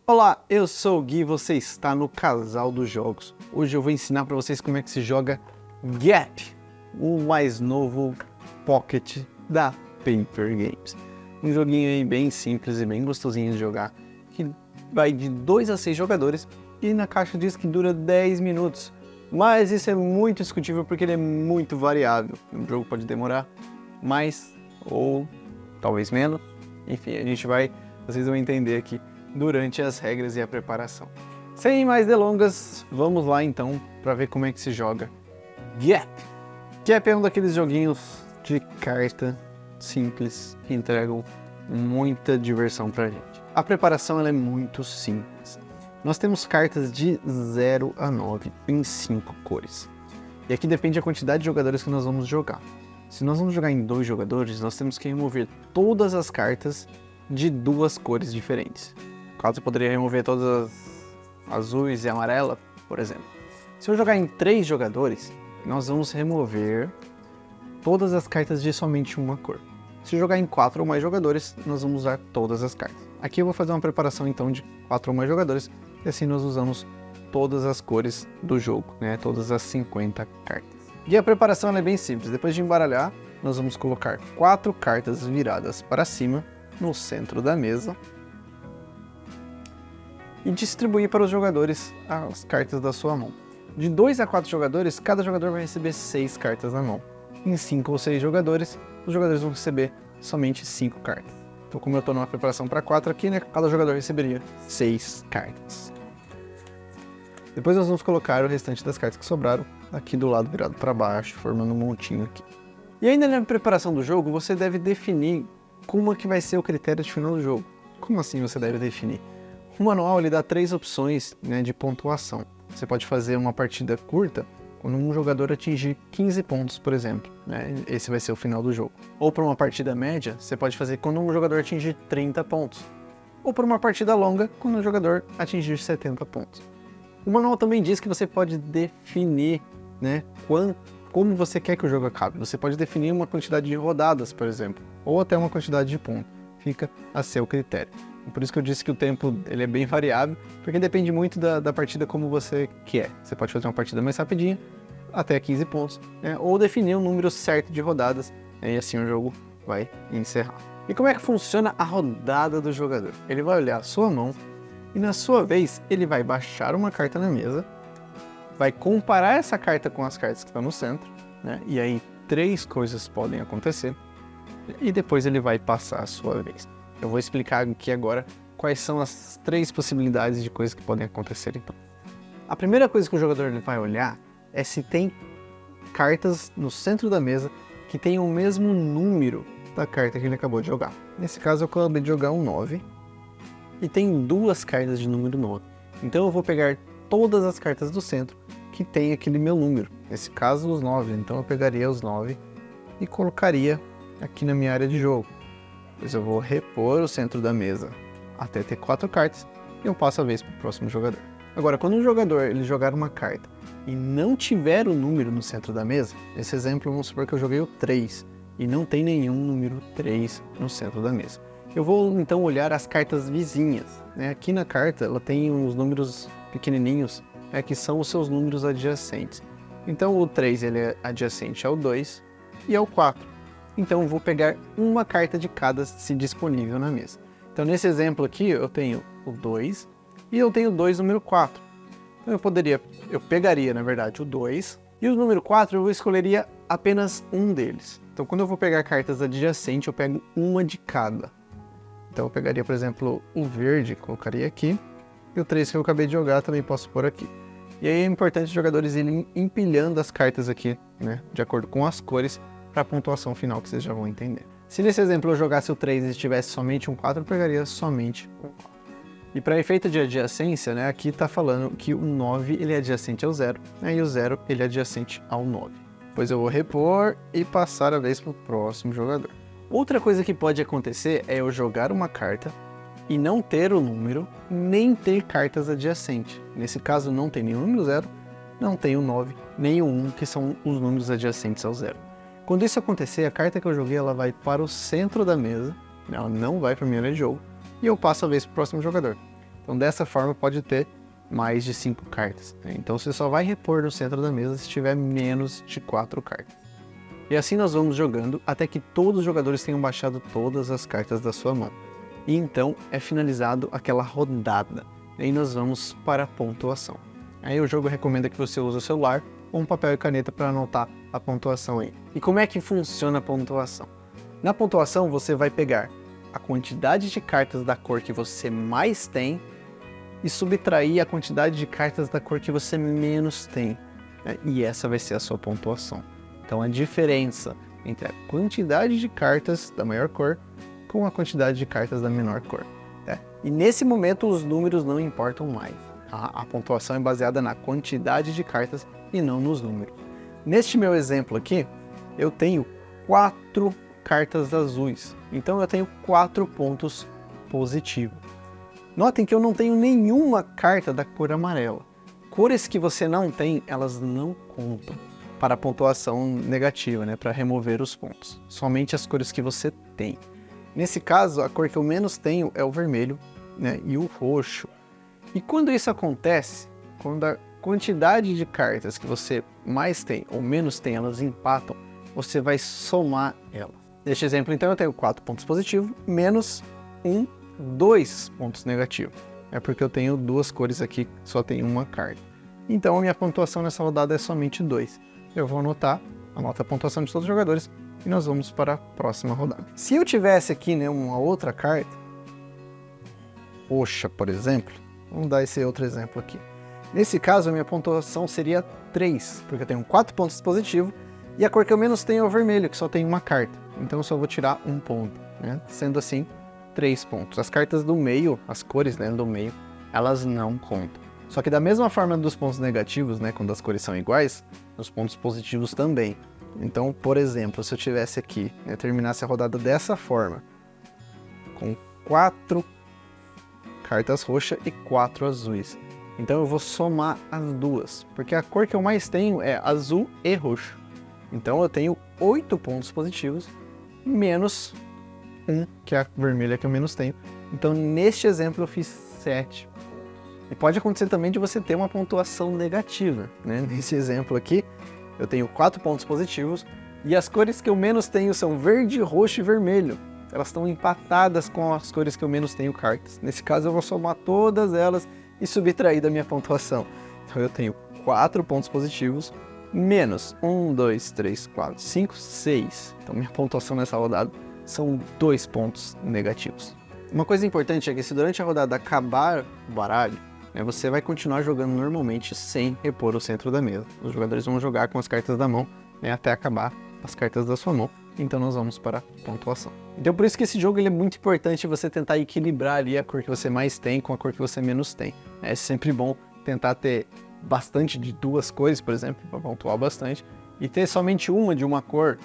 Olá, eu sou o Gui e você está no Casal dos Jogos. Hoje eu vou ensinar para vocês como é que se joga Gap, o mais novo Pocket da Paper Games. Um joguinho aí bem simples e bem gostosinho de jogar, que vai de 2 a 6 jogadores e na caixa diz que dura 10 minutos. Mas isso é muito discutível porque ele é muito variável. O jogo pode demorar mais ou talvez menos. Enfim, vocês vão entender aqui durante as regras e a preparação. Sem mais delongas, vamos lá então para ver como é que se joga Gap. Gap é um daqueles joguinhos de carta simples que entregam muita diversão pra gente. A preparação ela é muito simples. Nós temos cartas de 0 a 9 em 5 cores. E aqui depende da quantidade de jogadores que nós vamos jogar. Se nós vamos jogar em 2 jogadores, nós temos que remover todas as cartas de 2 cores diferentes. No caso, eu poderia remover todas as azuis e amarela, por exemplo. Se eu jogar em 3 jogadores, nós vamos remover todas as cartas de somente uma cor. Se eu jogar em 4 ou mais jogadores, nós vamos usar todas as cartas. Aqui eu vou fazer uma preparação então de 4 ou mais jogadores, e assim nós usamos todas as cores do jogo, né? Todas as 50 cartas. E a preparação ela é bem simples. Depois de embaralhar, nós vamos colocar 4 cartas viradas para cima no centro da mesa e distribuir para os jogadores as cartas da sua mão. De 2 a 4 jogadores, cada jogador vai receber 6 cartas na mão. Em 5 ou 6 jogadores, os jogadores vão receber somente 5 cartas. Então, como eu estou numa preparação para 4 aqui, né, cada jogador receberia 6 cartas. Depois nós vamos colocar o restante das cartas que sobraram aqui do lado virado para baixo, formando um montinho aqui. E ainda na preparação do jogo, você deve definir como é que vai ser o critério de final do jogo. Como assim você deve definir? O manual ele dá 3 opções, né, de pontuação. Você pode fazer uma partida curta quando um jogador atingir 15 pontos, por exemplo, né? Esse vai ser o final do jogo. Ou para uma partida média, você pode fazer quando um jogador atingir 30 pontos. Ou para uma partida longa, quando um jogador atingir 70 pontos. O manual também diz que você pode definir, né, como você quer que o jogo acabe. Você pode definir uma quantidade de rodadas, por exemplo, ou até uma quantidade de pontos. Fica a seu critério. Por isso que eu disse que o tempo ele é bem variável, porque depende muito da partida como você quer. Você pode fazer uma partida mais rapidinha, até 15 pontos, né, ou definir um número certo de rodadas, né, e assim o jogo vai encerrar. E como é que funciona a rodada do jogador? Ele vai olhar a sua mão, e na sua vez, ele vai baixar uma carta na mesa, vai comparar essa carta com as cartas que estão no centro, né? E aí 3 coisas podem acontecer, e depois ele vai passar a sua vez. Eu vou explicar aqui agora quais são as 3 possibilidades de coisas que podem acontecer então. A primeira coisa que o jogador vai olhar é se tem cartas no centro da mesa que tenham o mesmo número da carta que ele acabou de jogar. Nesse caso eu acabei de jogar um 9, e tem 2 cartas de número 9. Então eu vou pegar todas as cartas do centro que tem aquele meu número. Nesse caso os 9, então eu pegaria os 9 e colocaria aqui na minha área de jogo. Depois eu vou repor o centro da mesa até ter 4 cartas e eu passo a vez para o próximo jogador. Agora, quando um jogador ele jogar uma carta e não tiver o número no centro da mesa, nesse exemplo vamos supor que eu joguei o 3 e não tem nenhum número 3 no centro da mesa. Eu vou então olhar as cartas vizinhas, né? Aqui na carta ela tem uns números pequenininhos, que são os seus números adjacentes. Então o 3 ele é adjacente ao 2 e ao 4. Então eu vou pegar uma carta de cada se disponível na mesa. Então nesse exemplo aqui eu tenho o 2 e eu tenho o 2 número 4. Então eu pegaria na verdade o 2 e o número 4 eu escolheria apenas um deles. Então quando eu vou pegar cartas adjacentes eu pego uma de cada. Então eu pegaria, por exemplo, o verde, colocaria aqui, e o 3 que eu acabei de jogar também posso pôr aqui. E aí é importante os jogadores irem empilhando as cartas aqui, né, de acordo com as cores, para a pontuação final que vocês já vão entender. Se nesse exemplo eu jogasse o 3 e tivesse somente um 4, eu pegaria somente um 4. E para efeito de adjacência, né, aqui está falando que o 9 ele é adjacente ao 0, né, e o 0 ele é adjacente ao 9. Depois eu vou repor e passar a vez para o próximo jogador. Outra coisa que pode acontecer é eu jogar uma carta e não ter o número, nem ter cartas adjacentes. Nesse caso não tem nenhum número 0, não tem o 9, nem o 1, que são os números adjacentes ao 0. Quando isso acontecer, a carta que eu joguei ela vai para o centro da mesa, ela não vai para a minha área de jogo, e eu passo a vez para o próximo jogador. Então dessa forma pode ter mais de 5 cartas, né? Então você só vai repor no centro da mesa se tiver menos de 4 cartas. E assim nós vamos jogando até que todos os jogadores tenham baixado todas as cartas da sua mão. E então é finalizado aquela rodada. E aí nós vamos para a pontuação. Aí o jogo recomenda que você use o celular ou um papel e caneta para anotar a pontuação aí. E como é que funciona a pontuação? Na pontuação você vai pegar a quantidade de cartas da cor que você mais tem e subtrair a quantidade de cartas da cor que você menos tem, né? E essa vai ser a sua pontuação. Então a diferença entre a quantidade de cartas da maior cor com a quantidade de cartas da menor cor, né? E nesse momento os números não importam mais. A pontuação é baseada na quantidade de cartas e não nos números. Neste meu exemplo aqui, eu tenho 4 cartas azuis, então eu tenho 4 pontos positivos. Notem que eu não tenho nenhuma carta da cor amarela. Cores que você não tem, elas não contam para a pontuação negativa, né, para remover os pontos. Somente as cores que você tem. Nesse caso, a cor que eu menos tenho é o vermelho, né, e o roxo. E quando isso acontece, quando a quantidade de cartas que você mais tem ou menos tem, elas empatam, você vai somar elas. Neste exemplo, então, eu tenho 4 pontos positivos, menos 2 pontos negativos. É porque eu tenho 2 cores aqui, só tem uma carta. Então, a minha pontuação nessa rodada é somente 2. Eu vou anoto a pontuação de todos os jogadores e nós vamos para a próxima rodada. Se eu tivesse aqui, né, uma outra carta, roxa, por exemplo, vamos dar esse outro exemplo aqui. Nesse caso, a minha pontuação seria 3, porque eu tenho 4 pontos positivos e a cor que eu menos tenho é o vermelho, que só tem uma carta. Então eu só vou tirar 1 ponto, né? Sendo assim, 3 pontos. As cartas do meio, as cores, né, do meio, elas não contam. Só que da mesma forma dos pontos negativos, né, quando as cores são iguais, os pontos positivos também. Então, por exemplo, se eu tivesse aqui, né, terminasse a rodada dessa forma, com 4 cartas roxas e 4 azuis. Então eu vou somar as duas, porque a cor que eu mais tenho é azul e roxo. Então eu tenho 8 pontos positivos, menos 1, que é a vermelha que eu menos tenho. Então neste exemplo eu fiz 7. E pode acontecer também de você ter uma pontuação negativa, né? Nesse exemplo aqui, eu tenho 4 pontos positivos, e as cores que eu menos tenho são verde, roxo e vermelho. Elas estão empatadas com as cores que eu menos tenho cartas. Nesse caso eu vou somar todas elas e subtrair da minha pontuação. Então eu tenho 4 pontos positivos, menos 1, 2, 3, 4, 5, 6. Então minha pontuação nessa rodada são 2 pontos negativos. Uma coisa importante é que se durante a rodada acabar o baralho, né, você vai continuar jogando normalmente sem repor o centro da mesa. Os jogadores vão jogar com as cartas da mão, né, até acabar as cartas da sua mão. Então nós vamos para a pontuação. Então por isso que esse jogo ele é muito importante você tentar equilibrar ali a cor que você mais tem com a cor que você menos tem. É sempre bom tentar ter bastante de 2 cores, por exemplo, para pontuar bastante, e ter somente uma de uma cor,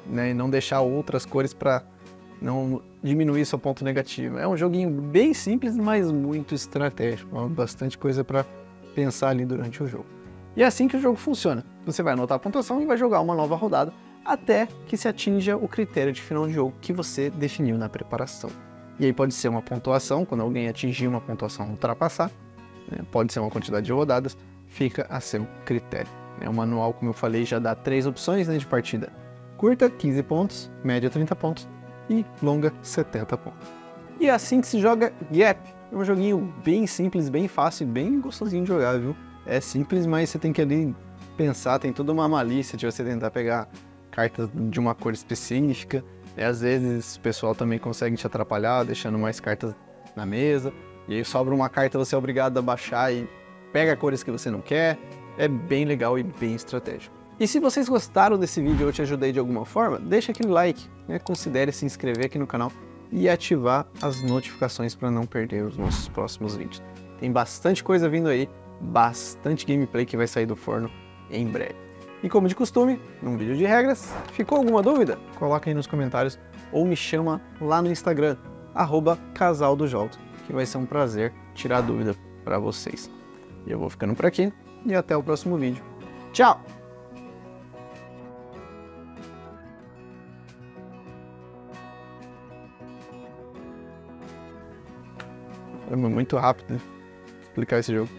né, e não deixar outras cores para não diminuir seu ponto negativo. É um joguinho bem simples, mas muito estratégico. Bastante coisa para pensar ali durante o jogo. E é assim que o jogo funciona. Você vai anotar a pontuação e vai jogar uma nova rodada até que se atinja o critério de final de jogo que você definiu na preparação. E aí pode ser uma pontuação, quando alguém atingir uma pontuação ultrapassar, né? Pode ser uma quantidade de rodadas, fica a seu critério. O manual, como eu falei, já dá 3 opções, né, de partida. Curta, 15 pontos, média 30 pontos e longa, 70 pontos. E é assim que se joga Gap. É um joguinho bem simples, bem fácil e bem gostosinho de jogar, viu? É simples, mas você tem que ali pensar, tem toda uma malícia de você tentar pegar cartas de uma cor específica. E às vezes o pessoal também consegue te atrapalhar, deixando mais cartas na mesa. E aí sobra uma carta, você é obrigado a baixar e pega cores que você não quer. É bem legal e bem estratégico. E se vocês gostaram desse vídeo ou eu te ajudei de alguma forma, deixa aquele like, né? Considere se inscrever aqui no canal e ativar as notificações para não perder os nossos próximos vídeos. Tem bastante coisa vindo aí, bastante gameplay que vai sair do forno em breve. E como de costume, num vídeo de regras, ficou alguma dúvida? Coloca aí nos comentários ou me chama lá no Instagram, @casaldojogos, que vai ser um prazer tirar dúvida para vocês. E eu vou ficando por aqui e até o próximo vídeo. Tchau! É muito rápido explicar esse jogo.